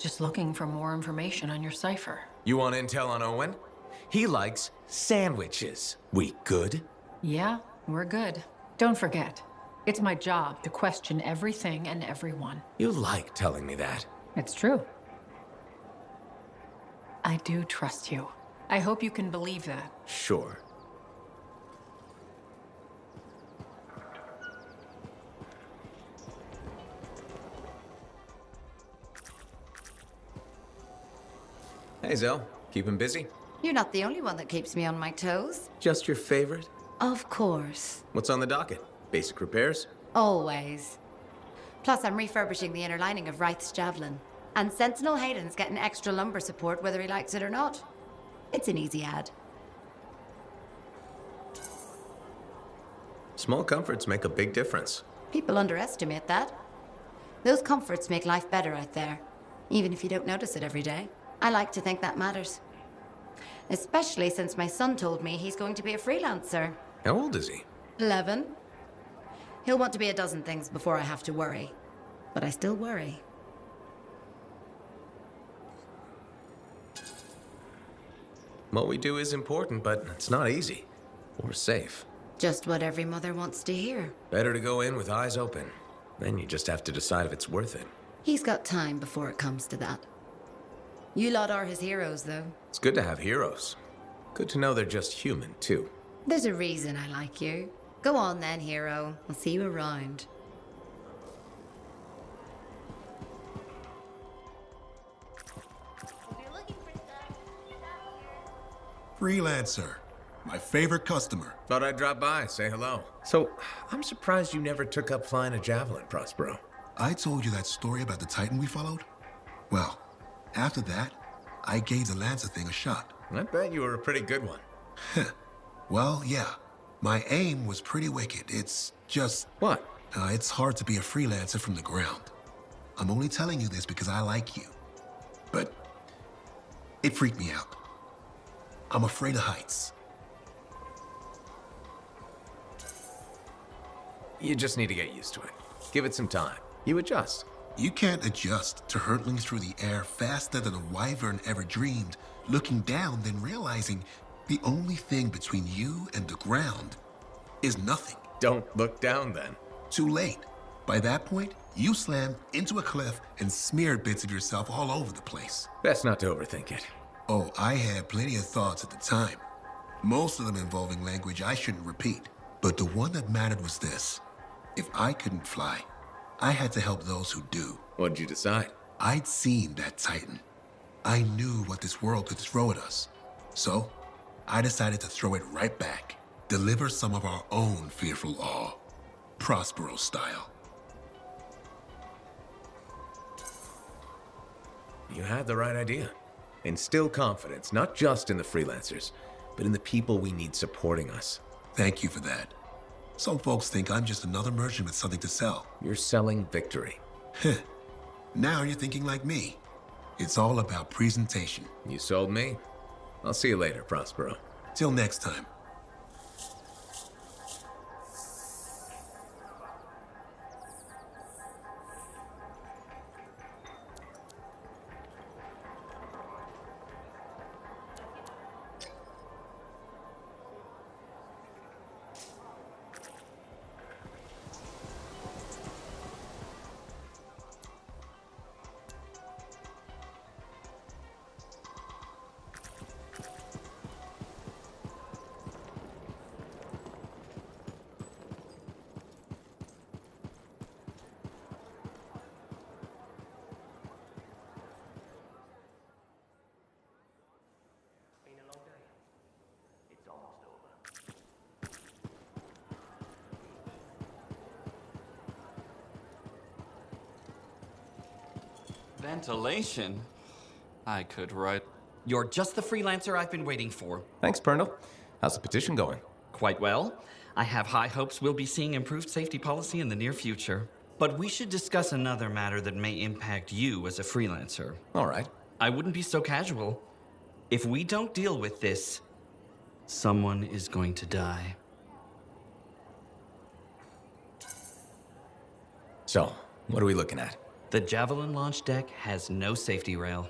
Just looking for more information on your cipher. You want intel on Owen? He likes sandwiches. We good? Yeah, we're good. Don't forget, it's my job to question everything and everyone. You like telling me that. It's true. I do trust you. I hope you can believe that. Sure. Hey, Zell. Keeping busy? You're not the only one that keeps me on my toes. Just your favorite? Of course. What's on the docket? Basic repairs? Always. Plus, I'm refurbishing the inner lining of Wraith's javelin. And Sentinel Hayden's getting extra lumbar support whether he likes it or not. It's an easy ad. Small comforts make a big difference. People underestimate that. Those comforts make life better out there, even if you don't notice it every day. I like to think that matters. Especially since my son told me he's going to be a freelancer. How old is he? 11. He'll want to be a dozen things before I have to worry. But I still worry. What we do is important, but it's not easy. Or safe. Just what every mother wants to hear. Better to go in with eyes open. Then you just have to decide if it's worth it. He's got time before it comes to that. You lot are his heroes, though. It's good to have heroes. Good to know they're just human, too. There's a reason I like you. Go on then, hero. I'll see you around. Freelancer. My favorite customer. Thought I'd drop by, say hello. So, I'm surprised you never took up flying a javelin, Prospero. I told you that story about the Titan we followed? Well, after that, I gave the Lancer thing a shot. I bet you were a pretty good one. Well, yeah. My aim was pretty wicked. It's just... What? It's hard to be a freelancer from the ground. I'm only telling you this because I like you. But it freaked me out. I'm afraid of heights. You just need to get used to it. Give it some time. You adjust. You can't adjust to hurtling through the air faster than a wyvern ever dreamed, looking down, then realizing the only thing between you and the ground is nothing. Don't look down, then. Too late. By that point, you slammed into a cliff and smeared bits of yourself all over the place. Best not to overthink it. Oh, I had plenty of thoughts at the time. Most of them involving language I shouldn't repeat. But the one that mattered was this. If I couldn't fly, I had to help those who do. What'd you decide? I'd seen that Titan. I knew what this world could throw at us. So, I decided to throw it right back. Deliver some of our own fearful awe. Prospero style. You had the right idea. Instill confidence, not just in the freelancers, but in the people we need supporting us. Thank you for that. Some folks think I'm just another merchant with something to sell. You're selling victory. Now you're thinking like me. It's all about presentation. You sold me. I'll see you later, Prospero. Till next time. Ventilation? I could write. You're just the freelancer I've been waiting for. Thanks, Pernal. How's the petition going? Quite well. I have high hopes we'll be seeing improved safety policy in the near future. But we should discuss another matter that may impact you as a freelancer. All right. I wouldn't be so casual. If we don't deal with this, someone is going to die. So, what are we looking at? The Javelin launch deck has no safety rail.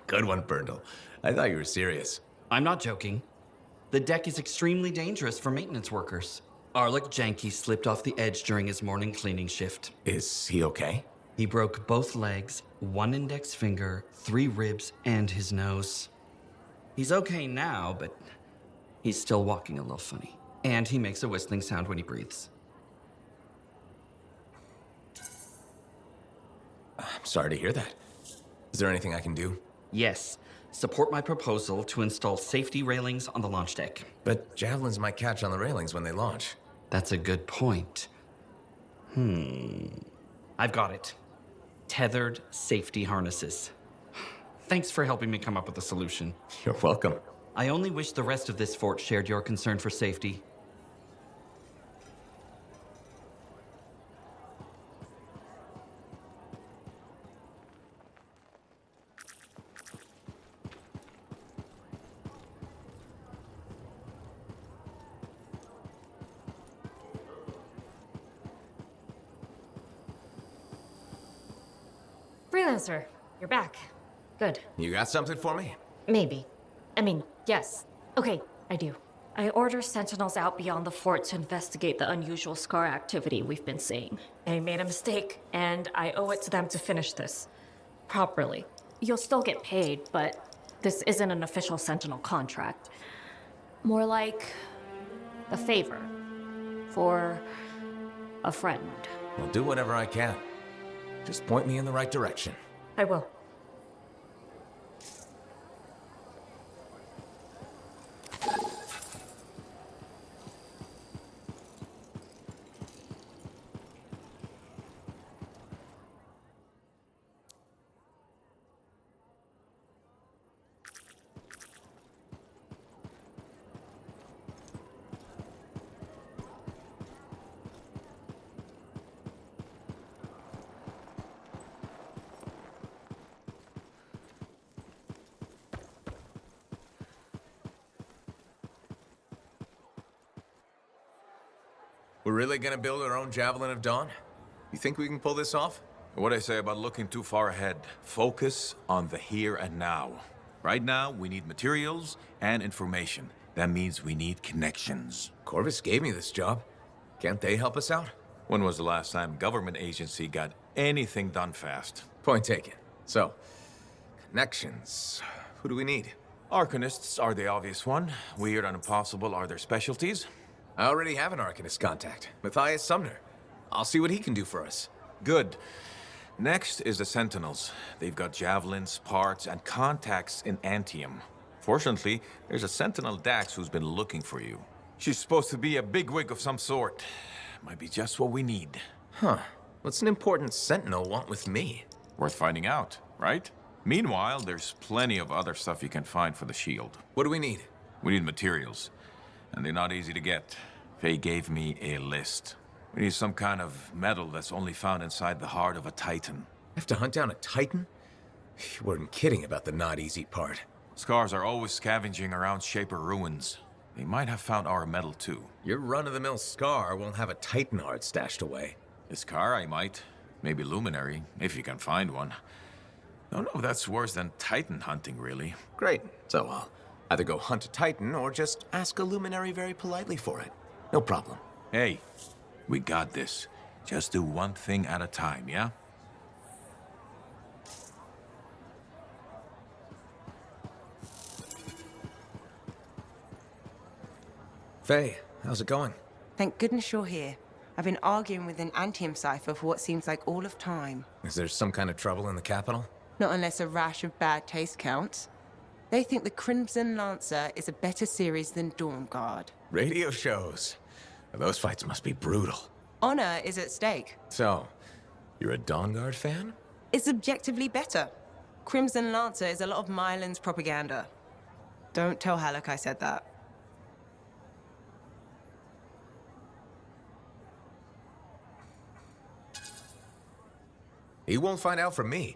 Good one, Burndle. I thought you were serious. I'm not joking. The deck is extremely dangerous for maintenance workers. Arlik Janky slipped off the edge during his morning cleaning shift. Is he okay? He broke both legs, 1 index finger, 3 ribs, and his nose. He's okay now, but he's still walking a little funny. And he makes a whistling sound when he breathes. I'm sorry to hear that. Is there anything I can do? Yes, support my proposal to install safety railings on the launch deck. But javelins might catch on the railings when they launch. That's a good point. I've got it. Tethered safety harnesses. Thanks for helping me come up with a solution. You're welcome. I only wish the rest of this fort shared your concern for safety. Freelancer, you're back. Good. You got something for me? Maybe. I mean, yes. Okay, I do. I order sentinels out beyond the fort to investigate the unusual scar activity we've been seeing. I made a mistake, and I owe it to them to finish this properly. You'll still get paid, but this isn't an official sentinel contract. More like a favor for a friend. I'll do whatever I can. Just point me in the right direction. I will. We're really gonna build our own Javelin of Dawn? You think we can pull this off? What I say about looking too far ahead. Focus on the here and now. Right now, we need materials and information. That means we need connections. Corvus gave me this job. Can't they help us out? When was the last time a government agency got anything done fast? Point taken. So, connections. Who do we need? Arcanists are the obvious one. Weird and impossible are their specialties. I already have an Arcanist contact, Matthias Sumner. I'll see what he can do for us. Good. Next is the Sentinels. They've got javelins, parts, and contacts in Anthem. Fortunately, there's a Sentinel Dax who's been looking for you. She's supposed to be a bigwig of some sort. Might be just what we need. Huh. What's an important Sentinel want with me? Worth finding out, right? Meanwhile, there's plenty of other stuff you can find for the shield. What do we need? We need materials, and they're not easy to get. Faye gave me a list. We need some kind of metal that's only found inside the heart of a Titan. I have to hunt down a Titan? You weren't kidding about the not easy part. Scars are always scavenging around Shaper ruins. They might have found our metal too. Your run-of-the-mill Scar won't have a Titan heart stashed away. The Scar I might. Maybe Luminary, if you can find one. Don't know if that's worse than Titan hunting, really. Great. So I'll either go hunt a Titan or just ask a Luminary very politely for it. No problem. Hey, we got this. Just do one thing at a time, yeah? Faye, how's it going? Thank goodness you're here. I've been arguing with an Anthem cipher for what seems like all of time. Is there some kind of trouble in the capital? Not unless a rash of bad taste counts. They think the Crimson Lancer is a better series than Dawnguard. Radio shows. Those fights must be brutal. Honor is at stake. So, you're a Dawnguard fan? It's objectively better. Crimson Lancer is a lot of Mylan's propaganda. Don't tell Halleck I said that. He won't find out from me,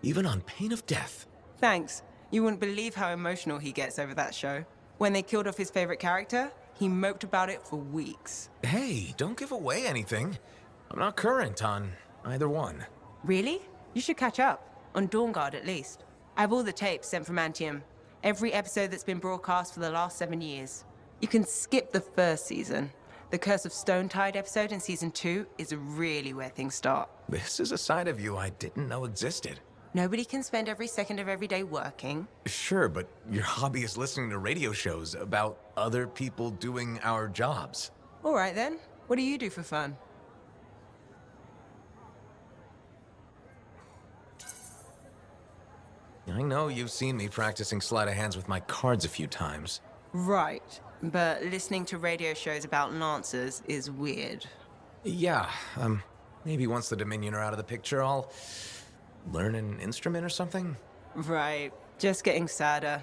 even on pain of death. Thanks. You wouldn't believe how emotional he gets over that show. When they killed off his favorite character, he moped about it for weeks. Hey, don't give away anything. I'm not current on either one. Really? You should catch up. On Dawn Guard, at least. I have all the tapes sent from Anthem. Every episode that's been broadcast for the last 7 years. You can skip the first season. The Curse of Stone Tide episode in season 2 is really where things start. This is a side of you I didn't know existed. Nobody can spend every second of every day working. Sure, but your hobby is listening to radio shows about other people doing our jobs. All right then. What do you do for fun? I know you've seen me practicing sleight of hands with my cards a few times. Right. But listening to radio shows about Lancers is weird. Yeah, maybe once the Dominion are out of the picture, I'll learn an instrument or something? Right. Just getting sadder.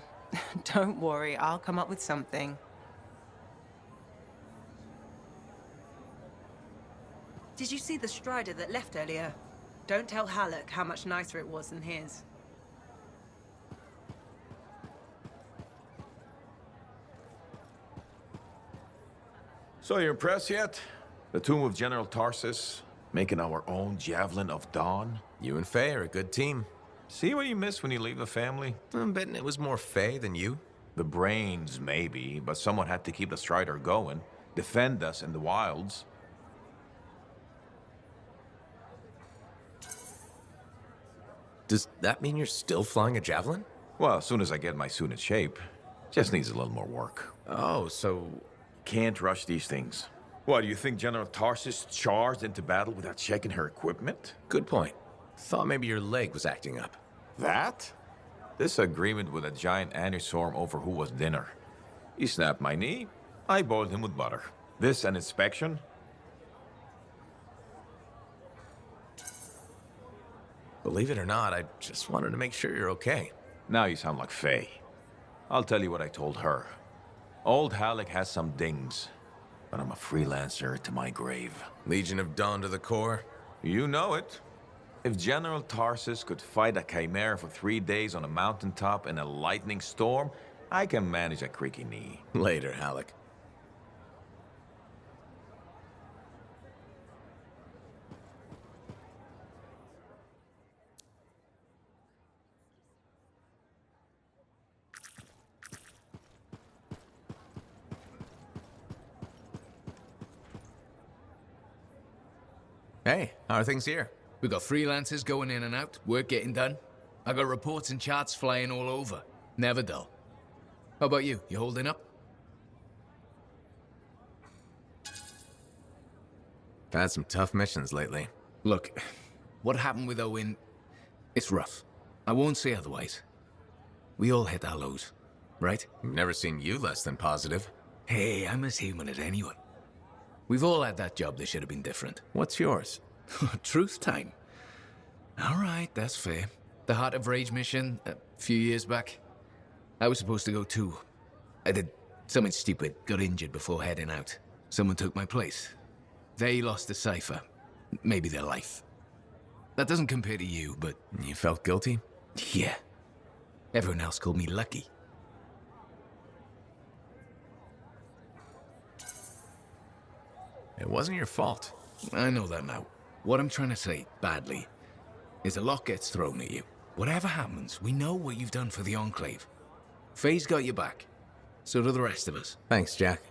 Don't worry, I'll come up with something. Did you see the Strider that left earlier? Don't tell Halleck how much nicer it was than his. So you impressed yet? The tomb of General Tarsus, making our own Javelin of Dawn? You and Faye are a good team. See what you miss when you leave the family? I'm betting it was more Faye than you. The brains, maybe, but someone had to keep the Strider going, defend us in the wilds. Does that mean you're still flying a Javelin? Well, as soon as I get my suit in shape. Just needs a little more work. Oh, so... Can't rush these things. What, do you think General Tarsus charged into battle without checking her equipment? Good point. Thought maybe your leg was acting up. That? This agreement with a giant aneurysm over who was dinner. He snapped my knee, I boiled him with butter. This an inspection? Believe it or not, I just wanted to make sure you're okay. Now you sound like Faye. I'll tell you what I told her. Old Halleck has some dings, but I'm a freelancer to my grave. Legion of Dawn to the core? You know it. If General Tarsus could fight a chimera for 3 days on a mountaintop in a lightning storm, I can manage a creaky knee. Later, Halleck. Hey, how are things here? We got freelancers going in and out, work getting done. I got reports and charts flying all over. Never dull. How about you? You holding up? Had some tough missions lately. Look, what happened with Owen, it's rough. I won't say otherwise. We all hit our lows, right? Never seen you less than positive. Hey, I'm as human as anyone. We've all had that job that should have been different. What's yours? Truth time. All right, that's fair. The Heart of Rage mission, a few years back. I was supposed to go too. I did something stupid, got injured before heading out. Someone took my place. They lost the cipher. Maybe their life. That doesn't compare to you, but... You felt guilty? Yeah. Everyone else called me lucky. It wasn't your fault. I know that now. What I'm trying to say, badly, is a lot gets thrown at you. Whatever happens, we know what you've done for the Enclave. Faye's got your back. So do the rest of us. Thanks, Jack.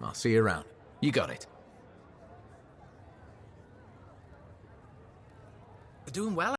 I'll see you around. You got it. Doing well.